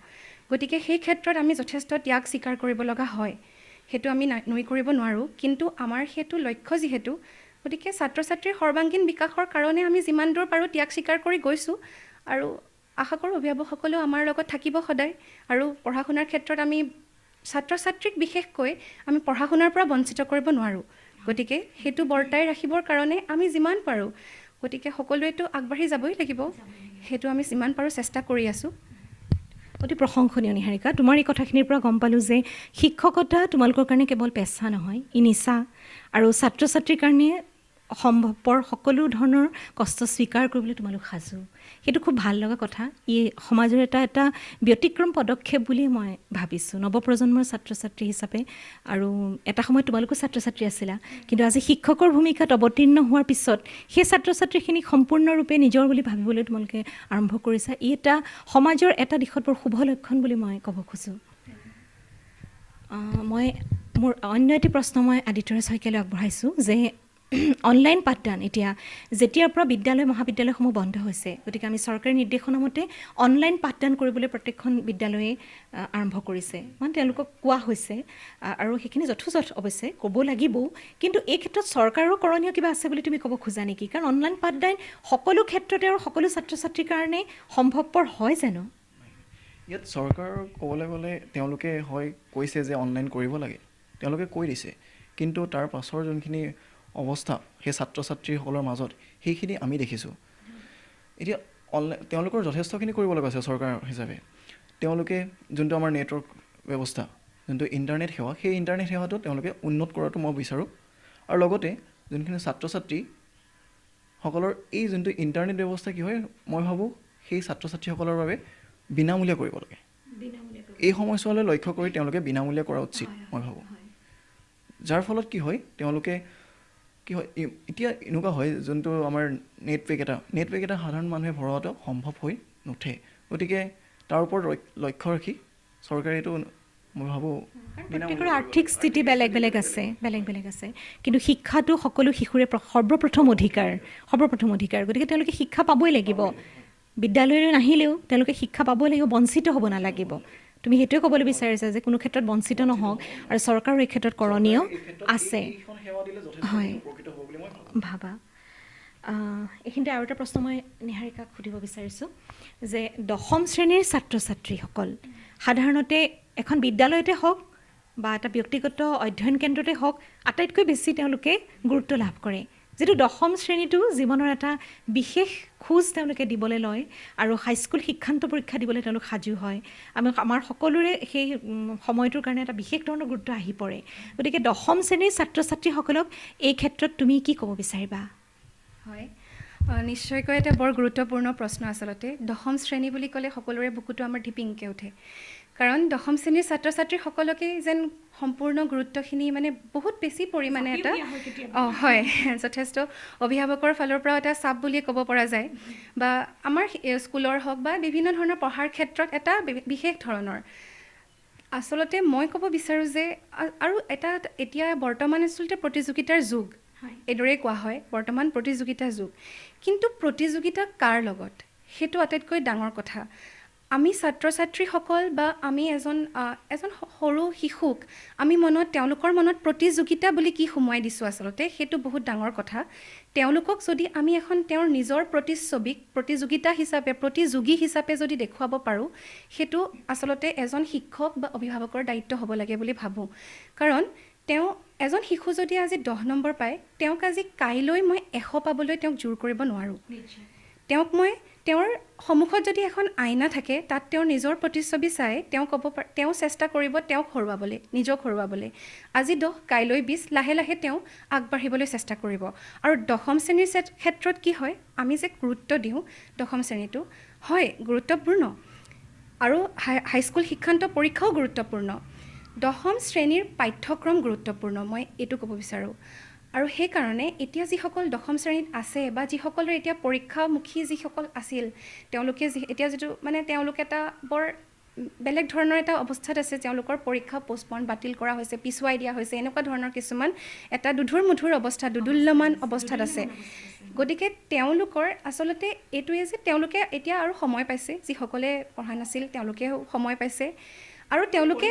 গতিকে সেই ক্ষেত্ৰত আমি যথেষ্ট ত্যাগ স্বীকাৰ কৰিব লগা হয় সেইটো আমি নুই কৰিব নোৱাৰোঁ কিন্তু আমাৰ সেইটো লক্ষ্য যিহেতু গতিকে ছাত্ৰ ছাত্ৰীৰ সৰ্বাংগীন বিকাশৰ কাৰণে আমি যিমান দূৰ পাৰোঁ ত্যাগ স্বীকাৰ কৰি গৈছোঁ আৰু আশা কৰোঁ অভিভাৱকসকলেও আমাৰ লগত থাকিব সদায় আৰু পঢ়া শুনাৰ ক্ষেত্ৰত আমি ছাত্ৰ ছাত্ৰীক বিশেষকৈ আমি পঢ়া শুনাৰ পৰা বঞ্চিত কৰিব নোৱাৰোঁ গতিকে সেইটো বৰ্তাই ৰাখিবৰ কাৰণে আমি যিমান পাৰোঁ গতিকে সকলোৱেতো আগবাঢ়ি যাবই লাগিব সেইটো আমি যিমান পাৰোঁ চেষ্টা কৰি আছোঁ অতি প্ৰশংসনীয় নিহাৰিকা তোমাৰ এই কথাখিনিৰ পৰা গম পালোঁ যে শিক্ষকতা তোমালোকৰ কাৰণে কেৱল পেচা নহয় ই নিচা আৰু ছাত্ৰ ছাত্ৰীৰ কাৰণে সম্ভৱপৰ সকলো ধৰণৰ কষ্ট স্বীকাৰ কৰিবলৈ তোমালোক সাজু সেইটো খুব ভাল লগা কথা ই সমাজৰ এটা ব্যতিক্ৰম পদক্ষেপ বুলি মই ভাবিছোঁ নৱপ্ৰজন্মৰ ছাত্ৰ ছাত্ৰী হিচাপে আৰু এটা সময়ত তোমালোকো ছাত্ৰ ছাত্ৰী আছিলা কিন্তু আজি শিক্ষকৰ ভূমিকাত অৱতীৰ্ণ হোৱাৰ পিছত সেই ছাত্ৰ ছাত্ৰীখিনিক সম্পূৰ্ণৰূপে নিজৰ বুলি ভাবিবলৈ তোমালোকে আৰম্ভ কৰিছা ই এটা সমাজৰ এটা দিশত বৰ শুভ লক্ষণ বুলি মই ক'ব খোজোঁ মই মোৰ অন্য এটি প্ৰশ্ন মই আদিত্যৰাজ শইকীয়ালৈ আগবঢ়াইছোঁ যে অনলাইন পাঠদান এতিয়া যেতিয়াৰ পৰা বিদ্যালয় মহাবিদ্যালয়সমূহ বন্ধ হৈছে গতিকে আমি চৰকাৰী নিৰ্দেশনা মতে অনলাইন পাঠদান কৰিবলৈ প্ৰত্যেকখন বিদ্যালয়ে আৰম্ভ কৰিছে মানে তেওঁলোকক কোৱা হৈছে আৰু সেইখিনি যথোচিত অৱশ্যে ক'ব লাগিবও কিন্তু এই ক্ষেত্ৰত চৰকাৰৰ কৰণীয় কিবা আছে বুলি তুমি ক'ব খোজা নেকি কাৰণ অনলাইন পাঠদান সকলো ক্ষেত্ৰতে আৰু সকলো ছাত্ৰ ছাত্ৰীৰ কাৰণে সম্ভৱপৰ হয় জানো ইয়াত চৰকাৰৰ ক'বলৈ গ'লে তেওঁলোকে হয় কৈছে যে অনলাইন কৰিব লাগে তেওঁলোকে কৈ দিছে কিন্তু তাৰ পাছৰ যোনখিনি অৱস্থা সেই ছাত্ৰ ছাত্ৰীসকলৰ মাজত সেইখিনি আমি দেখিছোঁ এতিয়া অনলাইন তেওঁলোকৰ যথেষ্টখিনি কৰিব লগা আছে চৰকাৰ হিচাপে তেওঁলোকে যোনটো আমাৰ নেটৱৰ্ক ব্যৱস্থা যোনটো ইণ্টাৰনেট সেৱা সেই ইণ্টাৰনেট সেৱাটো তেওঁলোকে উন্নত কৰাটো মই বিচাৰোঁ আৰু লগতে যোনখিনি ছাত্ৰ ছাত্ৰীসকলৰ এই যোনটো ইণ্টাৰনেট ব্যৱস্থা কি হয় মই ভাবোঁ সেই ছাত্ৰ ছাত্ৰীসকলৰ বাবে বিনামূলীয়া কৰিব লাগে এই সময়ছোৱালৈ লক্ষ্য কৰি তেওঁলোকে বিনামূলীয়া কৰা উচিত মই ভাবোঁ যাৰ ফলত কি হয় তেওঁলোকে কি হয় এতিয়া এনেকুৱা হয় যোনটো আমাৰ নেটপেক এটা সাধাৰণ মানুহে ভৰোৱাটো সম্ভৱ হৈ নুঠে গতিকে তাৰ ওপৰত লক্ষ্য ৰাখি চৰকাৰে এইটো মই ভাবোঁ প্ৰত্যেকৰে আৰ্থিক স্থিতি বেলেগ বেলেগ আছে কিন্তু শিক্ষাটো সকলো শিশুৰে সৰ্বপ্ৰথম অধিকাৰ গতিকে তেওঁলোকে শিক্ষা পাবই লাগিব বিদ্যালয়লৈ নাহিলেও তেওঁলোকে শিক্ষা পাবই লাগিব বঞ্চিত হ'ব নালাগিব তুমি সেইটোৱে ক'বলৈ বিচাৰিছা যে কোনো ক্ষেত্ৰত বঞ্চিত নহওক আৰু চৰকাৰৰ এই ক্ষেত্ৰত কৰণীয় আছে হয় ভাবা এইখিনিতে আৰু এটা প্ৰশ্ন মই নিহাৰিকাক সুধিব বিচাৰিছোঁ যে 10ম শ্ৰেণীৰ ছাত্ৰ ছাত্ৰীসকল সাধাৰণতে এখন বিদ্যালয়তে হওক বা এটা ব্যক্তিগত অধ্যয়ন কেন্দ্ৰতে হওক আটাইতকৈ বেছি তেওঁলোকে গুৰুত্ব লাভ কৰে যিটো 10ম শ্ৰেণীটো জীৱনৰ এটা বিশেষ খোজ তেওঁলোকে দিবলৈ লয় আৰু হাইস্কুল শিক্ষান্ত পৰীক্ষা দিবলৈ তেওঁলোক সাজু হয় আমাৰ সকলোৰে সেই সময়টোৰ কাৰণে এটা বিশেষ ধৰণৰ গুৰুত্ব আহি পৰে গতিকে 10ম শ্ৰেণীৰ ছাত্ৰ ছাত্ৰীসকলক এই ক্ষেত্ৰত তুমি কি ক'ব বিচাৰিবা হয় নিশ্চয়কৈ এটা বৰ গুৰুত্বপূৰ্ণ প্ৰশ্ন আচলতে 10ম শ্ৰেণী বুলি ক'লে সকলোৰে বুকুটো আমাৰ ঢিপিংকৈ উঠে কাৰণ 10ম শ্ৰেণীৰ ছাত্ৰ ছাত্ৰীসকলকে যেন সম্পূৰ্ণ গুৰুত্বখিনি মানে বহুত বেছি পৰিমাণে এটা হয় যথেষ্ট অভিভাৱকৰ ফালৰ পৰা এটা চাপ বুলিয়ে ক'ব পৰা যায় বা আমাৰ স্কুলৰ হওক বা বিভিন্ন ধৰণৰ পঢ়াৰ ক্ষেত্ৰত এটা বিশেষ ধৰণৰ আচলতে মই ক'ব বিচাৰোঁ যে আৰু এতিয়া বৰ্তমান আচলতে প্ৰতিযোগিতাৰ যুগ এইদৰেই কোৱা হয় বৰ্তমান প্ৰতিযোগিতাৰ যুগ কিন্তু প্ৰতিযোগিতা কাৰ লগত সেইটো আটাইতকৈ ডাঙৰ কথা আমি ছাত্ৰ ছাত্ৰীসকল বা আমি এজন সৰু শিশুক আমি তেওঁলোকৰ মনত প্ৰতিযোগিতা বুলি কি সোমোৱাই দিছোঁ আচলতে সেইটো বহুত ডাঙৰ কথা তেওঁলোকক যদি আমি এখন তেওঁৰ নিজৰ প্ৰতিচ্ছবিক প্ৰতিযোগী হিচাপে যদি দেখুৱাব পাৰোঁ সেইটো আচলতে এজন শিক্ষক বা অভিভাৱকৰ দায়িত্ব হ'ব লাগে বুলি ভাবোঁ কাৰণ এজন শিশু যদি আজি 10 নম্বৰ পায় তেওঁক আজি কাইলৈ মই 100 পাবলৈ তেওঁক জোৰ কৰিব নোৱাৰোঁ তেওঁক মই তেওঁৰ সন্মুখত যদি এখন আইনা থাকে তাত তেওঁৰ নিজৰ প্ৰতিচ্ছবি চাই তেওঁ ক'ব তেওঁ চেষ্টা কৰিব তেওঁক হৰুৱাবলৈ, নিজক হৰুৱাবলৈ। আজি 10 কাইলৈ 20 লাহে লাহে তেওঁ আগবাঢ়িবলৈ চেষ্টা কৰিব। আৰু 10ম শ্ৰেণীৰ ক্ষেত্ৰত কি হয়, আমি যে গুৰুত্ব দিওঁ 10ম শ্ৰেণীটো হয় গুৰুত্বপূৰ্ণ, আৰু হাইস্কুল শিক্ষান্ত পৰীক্ষাও গুৰুত্বপূৰ্ণ। 10ম শ্ৰেণীৰ পাঠ্যক্ৰম গুৰুত্বপূৰ্ণ, মই এইটো ক'ব বিচাৰোঁ। আৰু সেইকাৰণে এতিয়া যিসকল 10ম শ্ৰেণীত আছে বা যিসকলৰ এতিয়া পৰীক্ষামুখী যিসকল আছিল, তেওঁলোকে এতিয়া যিটো মানে তেওঁলোক এটা বৰ বেলেগ ধৰণৰ এটা অৱস্থাত আছে, তেওঁলোকৰ পৰীক্ষা পষ্টপন বাতিল কৰা হৈছে, পিছুৱাই দিয়া হৈছে, এনেকুৱা ধৰণৰ কিছুমান এটা দুধুৰ মুধুৰ অৱস্থা, দুদুল্যমান অৱস্থাত আছে। গতিকে তেওঁলোকৰ আচলতে এইটোৱে যে তেওঁলোকে এতিয়া আৰু সময় পাইছে, যিসকলে পঢ়া নাছিল তেওঁলোকে সময় পাইছে, আৰু তেওঁলোকে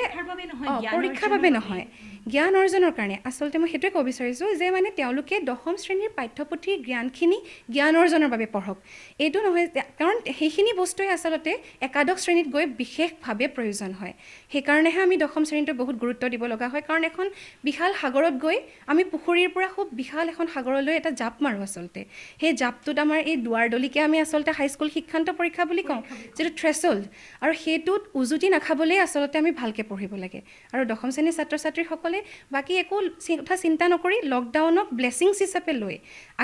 পৰীক্ষাৰ বাবে নহয়, জ্ঞান অৰ্জনৰ কাৰণে। আচলতে মই সেইটোৱে ক'ব বিচাৰিছোঁ যে মানে তেওঁলোকে 10ম শ্ৰেণীৰ পাঠ্যপুথিৰ জ্ঞানখিনি জ্ঞান অৰ্জনৰ বাবে পঢ়ক, এইটো নহয়, কাৰণ সেইখিনি বস্তুৱে আচলতে একাদশ শ্ৰেণীত গৈ বিশেষভাৱে প্ৰয়োজন হয়। সেইকাৰণেহে আমি 10ম শ্ৰেণীটো বহুত গুৰুত্ব দিব লগা হয়, কাৰণ এখন বিশাল সাগৰত গৈ আমি পুখুৰীৰ পৰা খুব বিশাল এখন সাগৰলৈ এটা জাপ মাৰোঁ আচলতে। সেই জাপটোত আমাৰ এই দুৱাৰদলিকে আমি আচলতে হাইস্কুল শিক্ষান্ত পৰীক্ষা বুলি কওঁ, যিটো থ্ৰেছহোল্ড, আৰু সেইটোত উজুতি নাখাবলৈ আচলতে আমি ভালকৈ পঢ়িব লাগে। আৰু 10ম শ্ৰেণীৰ ছাত্ৰ ছাত্ৰীসকলে বাকী একো কথা চিন্তা নকৰি লকডাউনক ব্লেছিংছ হিচাপে লৈ,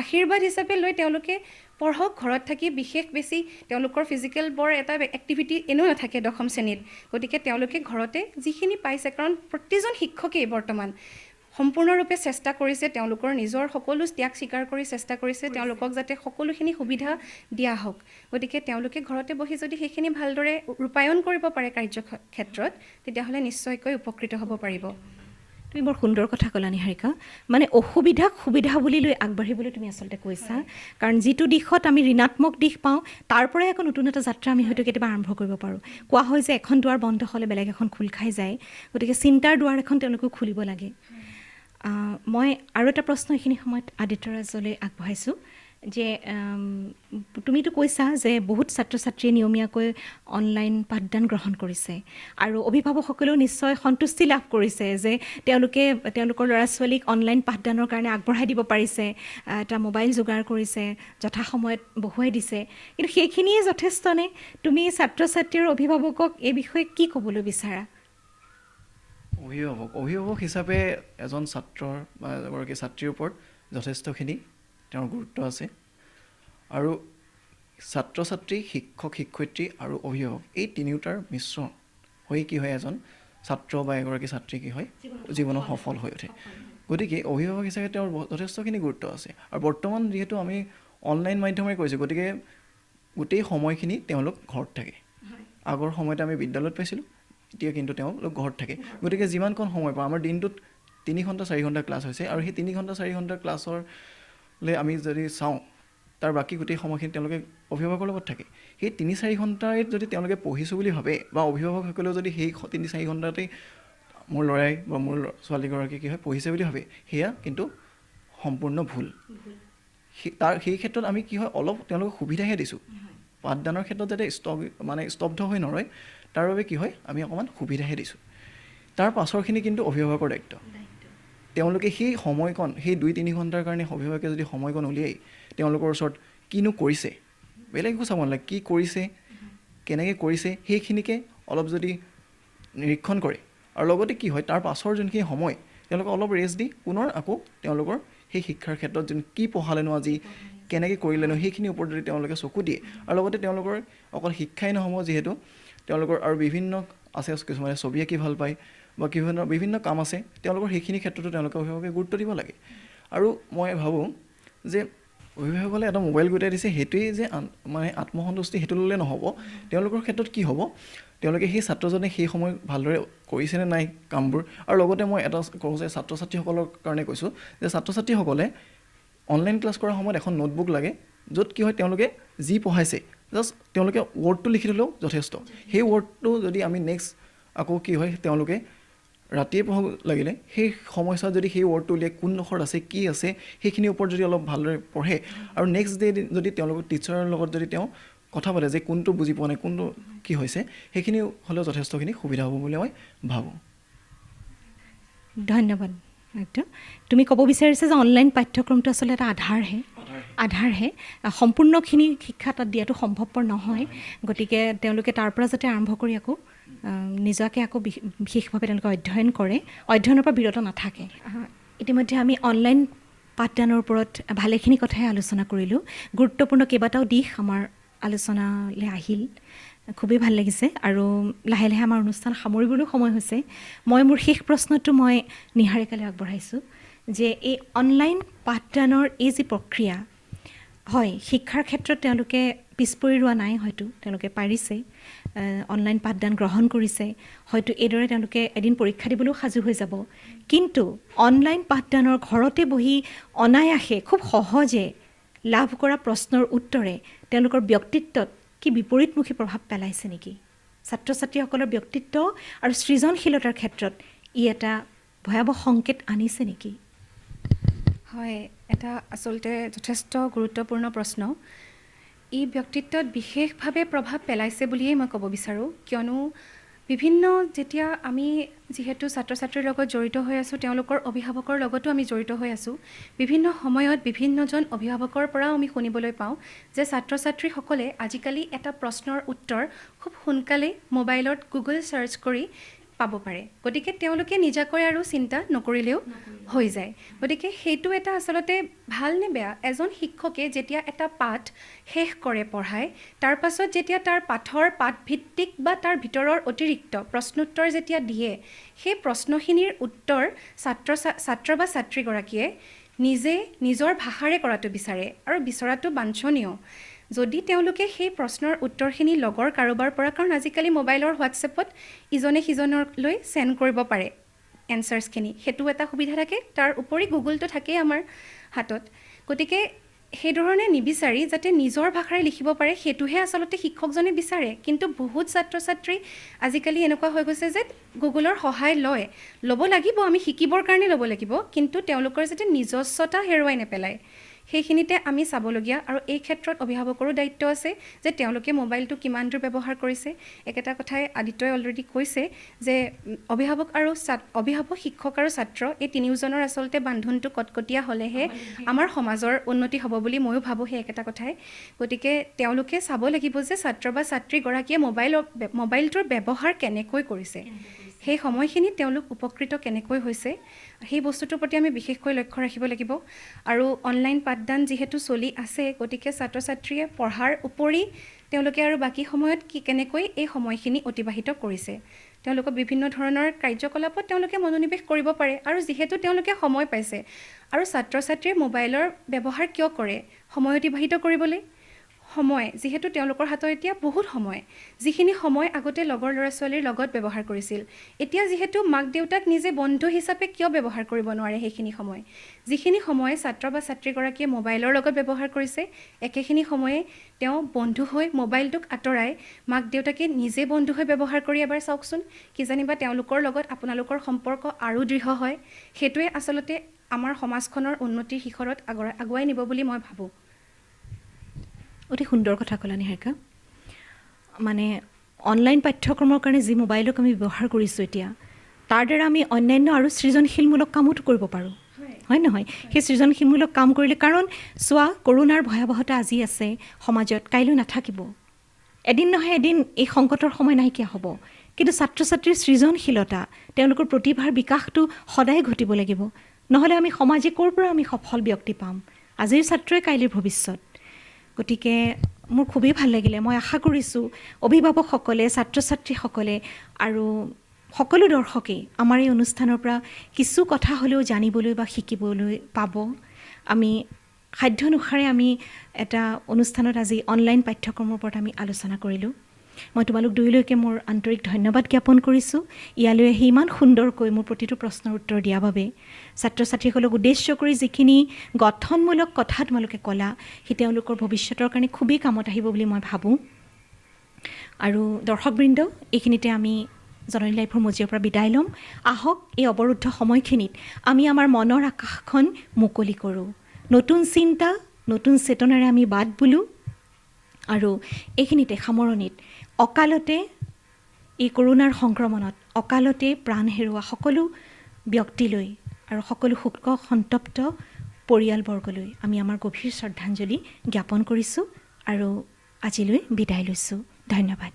আশীৰ্বাদ হিচাপে লৈ তেওঁলোকে পঢ়ক। ঘৰত থাকি বিশেষ বেছি তেওঁলোকৰ ফিজিকেল বৰ এটা এক্টিভিটি এনেও নাথাকে 10ম শ্ৰেণীত, গতিকে তেওঁলোকে ঘৰতে যিখিনি পাইছে, কাৰণ প্ৰতিজন শিক্ষকেই বৰ্তমান সম্পূৰ্ণৰূপে চেষ্টা কৰিছে, তেওঁলোকৰ নিজৰ সকলো ত্যাগ স্বীকাৰ কৰি চেষ্টা কৰিছে তেওঁলোকক যাতে সকলোখিনি সুবিধা দিয়া হওক। গতিকে তেওঁলোকে ঘৰতে বহি যদি সেইখিনি ভালদৰে ৰূপায়ণ কৰিব পাৰে কাৰ্যক্ষেত্ৰত, তেতিয়াহ'লে নিশ্চয়কৈ উপকৃত হ'ব পাৰিব। তুমি বৰ সুন্দৰ কথা ক'লা নিহাৰিকা, মানে অসুবিধাক সুবিধা বুলি লৈ আগবাঢ়িবলৈ তুমি আচলতে কৈছা, কাৰণ যিটো দিশত আমি ঋণাত্মক দিশ পাওঁ তাৰ পৰাই আকৌ নতুন এটা যাত্ৰা আমি হয়তো কেতিয়াবা আৰম্ভ কৰিব পাৰোঁ। কোৱা হয় যে এখন দুৱাৰ বন্ধ হ'লে বেলেগ এখন খোল খাই যায়, গতিকে চিন্তাৰ দুৱাৰ এখন তেওঁলোকেও খুলিব লাগে। মই আৰু এটা প্ৰশ্ন এইখিনি সময়ত আদিত্যৰাজলৈ আগবঢ়াইছোঁ যে তুমিতো কৈছা যে বহুত ছাত্ৰ ছাত্ৰীয়ে নিয়মীয়াকৈ অনলাইন পাঠদান গ্ৰহণ কৰিছে, আৰু অভিভাৱকসকলেও নিশ্চয় সন্তুষ্টি লাভ কৰিছে যে তেওঁলোকে তেওঁলোকৰ ল'ৰা ছোৱালীক অনলাইন পাঠদানৰ কাৰণে আগবঢ়াই দিব পাৰিছে, এটা মোবাইল যোগাৰ কৰিছে, যথাসময়ত বহুৱাই দিছে। কিন্তু সেইখিনিয়ে যথেষ্টনে? তুমি ছাত্ৰ ছাত্ৰী আৰু অভিভাৱকক এই বিষয়ে কি ক'বলৈ বিচাৰা? অভিভাৱক হিচাপে এজন ছাত্ৰৰ বা এগৰাকী ছাত্ৰীৰ ওপৰত যথেষ্টখিনি তেওঁৰ গুৰুত্ব আছে, আৰু ছাত্ৰ ছাত্ৰী, শিক্ষক শিক্ষয়িত্ৰী আৰু অভিভাৱক এই তিনিওটাৰ মিশ্ৰণ হৈ কি হয়, এজন ছাত্ৰ বা এগৰাকী ছাত্ৰী কি হয় জীৱনত সফল হৈ উঠে। গতিকে অভিভাৱক হিচাপে তেওঁৰ যথেষ্টখিনি গুৰুত্ব আছে। আৰু বৰ্তমান যিহেতু আমি অনলাইন মাধ্যমেৰে কৰিছোঁ, গতিকে গোটেই সময়খিনি তেওঁলোক ঘৰত থাকে। আগৰ সময়ত আমি বিদ্যালয়ত পাইছিলোঁ, এতিয়া কিন্তু তেওঁলোক ঘৰত থাকে। গতিকে যিমানকণ সময় পাওঁ, আমাৰ দিনটোত 3 ঘণ্টা 4 ঘণ্টা ক্লাছ হৈছে, আৰু সেই 3 ঘণ্টা 4 ঘণ্টা ক্লাছৰলৈ আমি যদি চাওঁ, তাৰ বাকী গোটেই সময়খিনি তেওঁলোকে অভিভাৱকৰ লগত থাকে। সেই 3-4 ঘণ্টাই যদি তেওঁলোকে পঢ়িছোঁ বুলি ভাবে, বা অভিভাৱকসকলেও যদি সেই 3-4 ঘণ্টাতেই মোৰ ল'ৰাই বা মোৰ ছোৱালীগৰাকী কি হয় পঢ়িছে বুলি ভাবে, সেয়া কিন্তু সম্পূৰ্ণ ভুল। সেই ক্ষেত্ৰত আমি কি হয় অলপ তেওঁলোকক সুবিধাহে দিছোঁ, পাঠদানৰ ক্ষেত্ৰত যাতে স্তব্ধ হৈ নৰয় তাৰ বাবে কি হয় আমি অকণমান সুবিধাহে দিছোঁ। তাৰ পাছৰখিনি কিন্তু অভিভাৱকৰ দায়িত্ব। তেওঁলোকে সেই সময়কণ, সেই 2-3 ঘণ্টাৰ কাৰণে অভিভাৱকে যদি সময়কণ উলিয়াই তেওঁলোকৰ ওচৰত কিনো কৰিছে, বেলেগ একো চাব নালাগে, কি কৰিছে, কেনেকৈ কৰিছে, সেইখিনিকে অলপ যদি নিৰীক্ষণ কৰে, আৰু লগতে কি হয় তাৰ পাছৰ যোনখিনি সময় তেওঁলোকে অলপ ৰেষ্ট দি পুনৰ আকৌ তেওঁলোকৰ সেই শিক্ষাৰ ক্ষেত্ৰত যোন কি পঢ়ালেনো আজি, কেনেকৈ কৰিলেনো, সেইখিনিৰ ওপৰত যদি তেওঁলোকে চকু দিয়ে, আৰু লগতে তেওঁলোকৰ অকল শিক্ষাই নহ'ব, যিহেতু তেওঁলোকৰ আৰু বিভিন্ন আছে, কিছুমানে ছবি আঁকি ভাল পায় বা বিভিন্ন কাম আছে, তেওঁলোকৰ সেইখিনি ক্ষেত্ৰতো তেওঁলোকে অভিভাৱকে গুৰুত্ব দিব লাগে। আৰু মই ভাবোঁ যে অভিভাৱকসকলে এটা মোবাইল গোটাই দিছে, সেইটোৱেই যে মানে আত্মসন্তুষ্টি সেইটো ল'লে নহ'ব। তেওঁলোকৰ ক্ষেত্ৰত কি হ'ব, তেওঁলোকে সেই ছাত্ৰজনে সেই সময় ভালদৰে কৰিছেনে নাই কামবোৰ। আৰু লগতে মই এটা কওঁ যে ছাত্ৰ ছাত্ৰীসকলৰ কাৰণে কৈছোঁ যে ছাত্ৰ ছাত্ৰীসকলে অনলাইন ক্লাছ কৰাৰ সময়ত এখন নোটবুক লাগে, য'ত কি হয় তেওঁলোকে যি পঢ়াইছে জাষ্ট তেওঁলোকে ৱৰ্ডটো লিখি থ'লেও যথেষ্ট। সেই ৱৰ্ডটো যদি আমি নেক্সট আকৌ কি হয় তেওঁলোকে ৰাতিয়ে পঢ়াব লাগিলে, সেই সময়ছোৱাত যদি সেই ৱৰ্ডটো উলিয়াই কোন ডোখৰত আছে, কি আছে, সেইখিনিৰ ওপৰত যদি অলপ ভালদৰে পঢ়ে, আৰু নেক্সট ডে যদি তেওঁলোকৰ টিচাৰৰ লগত যদি তেওঁ কথা পাতে যে কোনটো বুজি পোৱা নাই, কোনটো কি হৈছে, সেইখিনি হ'লেও যথেষ্টখিনি সুবিধা হ'ব বুলি মই ভাবোঁ। ধন্যবাদ একদম তুমি ক'ব বিচাৰিছা যে অনলাইন পাঠ্যক্ৰমটো আচলতে এটা আধাৰহে সম্পূৰ্ণখিনি শিক্ষা তাত দিয়াটো সম্ভৱপৰ নহয় গতিকে তেওঁলোকে তাৰ পৰা যাতে আৰম্ভ কৰি আকৌ নিজাকে আকৌ বিশেষভাৱে তেওঁলোকে অধ্যয়ন কৰে অধ্যয়নৰ পৰা বিৰত নাথাকে ইতিমধ্যে আমি অনলাইন পাঠদানৰ ওপৰত ভালেখিনি কথাই আলোচনা কৰিলোঁ গুৰুত্বপূৰ্ণ কেইবাটাও দিশ আমাৰ আলোচনালৈ আহিল খুবেই ভাল লাগিছে আৰু লাহে লাহে আমাৰ অনুষ্ঠান সামৰিবলৈও সময় হৈছে মই মোৰ শেষ প্ৰশ্নটো মই নিহাৰিকালৈ আগবঢ়াইছোঁ যে এই অনলাইন পাঠদানৰ এই যি প্ৰক্ৰিয়া হয় শিক্ষাৰ ক্ষেত্ৰত তেওঁলোকে পিছ পৰি ৰোৱা নাই হয়তো তেওঁলোকে পাৰিছে অনলাইন পাঠদান গ্ৰহণ কৰিছে হয়তো এইদৰে তেওঁলোকে এদিন পৰীক্ষা দিবলৈও সাজু হৈ যাব কিন্তু অনলাইন পাঠদানৰ ঘৰতে বহি অনায়াসে খুব সহজে লাভ কৰা প্ৰশ্নৰ উত্তৰে তেওঁলোকৰ ব্যক্তিত্বত কি বিপৰীতমুখী প্ৰভাৱ পেলাইছে নেকি ছাত্ৰ ছাত্ৰীসকলৰ ব্যক্তিত্ব আৰু সৃজনশীলতাৰ ক্ষেত্ৰত ই এটা ভয়াৱহ সংকেত আনিছে নেকি হয় এটা আচলতে যথেষ্ট গুৰুত্বপূৰ্ণ প্ৰশ্ন ই ব্যক্তিত্বত বিশেষভাৱে প্ৰভাৱ পেলাইছে বুলিয়েই মই ক'ব বিচাৰোঁ কিয়নো বিভিন্ন যেতিয়া আমি যিহেতু ছাত্ৰ ছাত্ৰীৰ লগত জড়িত হৈ আছোঁ তেওঁলোকৰ অভিভাৱকৰ লগতো আমি জড়িত হৈ আছোঁ বিভিন্ন সময়ত বিভিন্নজন অভিভাৱকৰ পৰাও আমি শুনিবলৈ পাওঁ যে ছাত্ৰ ছাত্ৰীসকলে আজিকালি এটা প্ৰশ্নৰ উত্তৰ খুব সোনকালে মোবাইলত গুগল চাৰ্চ কৰি পাব পাৰে গতিকে তেওঁলোকে নিজাকৈ আৰু চিন্তা নকৰিলেও হৈ যায় গতিকে সেইটো এটা আচলতে ভাল নে বেয়া এজন শিক্ষকে যেতিয়া এটা পাঠ শেষ কৰে পঢ়াই তাৰ পাছত যেতিয়া তাৰ পাঠৰ পাঠভিত্তিক বা তাৰ ভিতৰৰ অতিৰিক্ত প্ৰশ্নোত্তৰ যেতিয়া দিয়ে সেই প্ৰশ্নখিনিৰ উত্তৰ ছাত্ৰ বা ছাত্ৰীগৰাকীয়ে নিজে নিজৰ ভাষাৰে কৰাটো বিচাৰে আৰু বিচৰাটো বাঞ্ছনীয় যদি তেওঁলোকে সেই প্ৰশ্নৰ উত্তৰখিনি লগৰ কাৰোবাৰ পৰা কাৰণ আজিকালি মোবাইলৰ হোৱাটছএপত ইজনে সিজনলৈ চেণ্ড কৰিব পাৰে এনচাৰ্ছখিনি সেইটো এটা সুবিধা থাকে তাৰ উপৰি গুগলটো থাকেই আমাৰ হাতত গতিকে সেইধৰণে নিবিচাৰি যাতে নিজৰ ভাষাৰে লিখিব পাৰে সেইটোহে আচলতে শিক্ষকজনে বিচাৰে কিন্তু বহুত ছাত্ৰ ছাত্ৰী আজিকালি এনেকুৱা হৈ গৈছে যে গুগলৰ সহায় ল'ব লাগিব আমি শিকিবৰ কাৰণে ল'ব লাগিব কিন্তু তেওঁলোকৰ যাতে নিজস্বতা হেৰুৱাই নেপেলায় সেইখিনিতে আমি চাবলগীয়া আৰু এই ক্ষেত্ৰত অভিভাৱকৰো দায়িত্ব আছে যে তেওঁলোকে মোবাইলটো কিমান দূৰ ব্যৱহাৰ কৰিছে একেটা কথাই আদিত্যই অলৰেডি কৈছে যে অভিভাৱক শিক্ষক আৰু ছাত্ৰ এই তিনিওজনৰ আচলতে বান্ধোনটো কটকটীয়া হ'লেহে আমাৰ সমাজৰ উন্নতি হ'ব বুলি ময়ো ভাবোঁ সেই একেটা কথাই গতিকে তেওঁলোকে চাব লাগিব যে ছাত্ৰ বা ছাত্ৰীগৰাকীয়ে মোবাইলটোৰ ব্যৱহাৰ কেনেকৈ কৰিছে সেই সময়খিনিত তেওঁলোক উপকৃত কেনেকৈ হৈছে সেই বস্তুটোৰ প্ৰতি আমি বিশেষকৈ লক্ষ্য ৰাখিব লাগিব আৰু অনলাইন পাঠদান যিহেতু চলি আছে গতিকে ছাত্ৰ ছাত্ৰীয়ে পঢ়াৰ উপৰি তেওঁলোকে আৰু বাকী সময়ত কেনেকৈ এই সময়খিনি অতিবাহিত কৰিছে তেওঁলোকক বিভিন্ন ধৰণৰ কাৰ্যকলাপত তেওঁলোকে মনোনিৱেশ কৰিব পাৰে আৰু যিহেতু তেওঁলোকে সময় পাইছে আৰু ছাত্ৰ ছাত্ৰীয়ে মোবাইলৰ ব্যৱহাৰ কিয় কৰে সময় অতিবাহিত কৰিবলৈ সময় যিহেতু তেওঁলোকৰ হাতত এতিয়া বহুত সময় যিখিনি সময় আগতে লগৰ ল'ৰা ছোৱালীৰ লগত ব্যৱহাৰ কৰিছিল এতিয়া যিহেতু মাক দেউতাক নিজে বন্ধু হিচাপে কিয় ব্যৱহাৰ কৰিব নোৱাৰে সেইখিনি সময় যিখিনি সময় ছাত্ৰ বা ছাত্ৰীগৰাকীয়ে মোবাইলৰ লগত ব্যৱহাৰ কৰিছে একেখিনি সময়ে তেওঁ বন্ধু হৈ মোবাইলটোক আঁতৰাই মাক দেউতাকে নিজে বন্ধু হৈ ব্যৱহাৰ কৰি এবাৰ চাওকচোন কিজানিবা তেওঁলোকৰ লগত আপোনালোকৰ সম্পৰ্ক আৰু দৃঢ় হয় সেইটোৱে আচলতে আমাৰ সমাজখনৰ উন্নতিৰ শিখৰত আগুৱাই নিব বুলি মই ভাবোঁ অতি সুন্দৰ কথা ক'লা নিহাৰিকা মানে অনলাইন পাঠ্যক্ৰমৰ কাৰণে যি মোবাইলক আমি ব্যৱহাৰ কৰিছোঁ এতিয়া তাৰ দ্বাৰা আমি অন্যান্য আৰু সৃজনশীলমূলক কামোতো কৰিব পাৰোঁ হয় নহয় সেই সৃজনশীলমূলক কাম কৰিলে কাৰণ চোৱা কৰোণাৰ ভয়াৱহতা আজি আছে সমাজত কাইলৈ নাথাকিব এদিন নহয় এদিন এই সংকটৰ সময় নাইকিয়া হ'ব কিন্তু ছাত্ৰ ছাত্ৰীৰ সৃজনশীলতা তেওঁলোকৰ প্ৰতিভাৰ বিকাশটো সদায় ঘটিব লাগিব নহ'লে আমি সমাজে ক'ৰ পৰা আমি সফল ব্যক্তি পাম আজিৰ ছাত্ৰই কাইলৈৰ ভৱিষ্যত গতিকে মোৰ খুবেই ভাল লাগিলে মই আশা কৰিছোঁ অভিভাৱকসকলে ছাত্ৰ ছাত্ৰীসকলে আৰু সকলো দৰ্শকেই আমাৰ এই অনুষ্ঠানৰ পৰা কিছু কথা হ'লেও জানিবলৈ বা শিকিবলৈ পাব আমি সাধ্য অনুসাৰে আমি এটা অনুষ্ঠানত আজি অনলাইন পাঠ্যক্ৰমৰ ওপৰত আমি আলোচনা কৰিলোঁ মই তোমালোক দুয়োলৈকে মোৰ আন্তৰিক ধন্যবাদ জ্ঞাপন কৰিছোঁ ইয়ালৈ আহি ইমান সুন্দৰকৈ মোৰ প্ৰতিটো প্ৰশ্নৰ উত্তৰ দিয়াৰ বাবে ছাত্ৰ ছাত্ৰীসকলক উদ্দেশ্য কৰি যিখিনি গঠনমূলক কথা তোমালোকে ক'লা সেই তেওঁলোকৰ ভৱিষ্যতৰ কাৰণে খুবেই কামত আহিব বুলি মই ভাবোঁ আৰু দৰ্শকবৃন্দ এইখিনিতে আমি জননী লাইফৰ মজিয়াৰ পৰা বিদায় ল'ম আহক এই অৱৰুদ্ধ সময়খিনিত আমি আমাৰ মনৰ আকাশখন মুকলি কৰোঁ নতুন চিন্তা নতুন চেতনাৰে আমি বাট বোলোঁ আৰু এইখিনিতে সামৰণিত অকালতে এই কৰোণাৰ সংক্ৰমণত অকালতে প্ৰাণ হেৰুওৱা সকলো ব্যক্তিলৈ আৰু সকলো শোক সন্তপ্ত পৰিয়ালবৰ্গলৈ আমি আমাৰ গভীৰ শ্ৰদ্ধাঞ্জলি জ্ঞাপন কৰিছোঁ আৰু আজিলৈ বিদায় লৈছোঁ। ধন্যবাদ।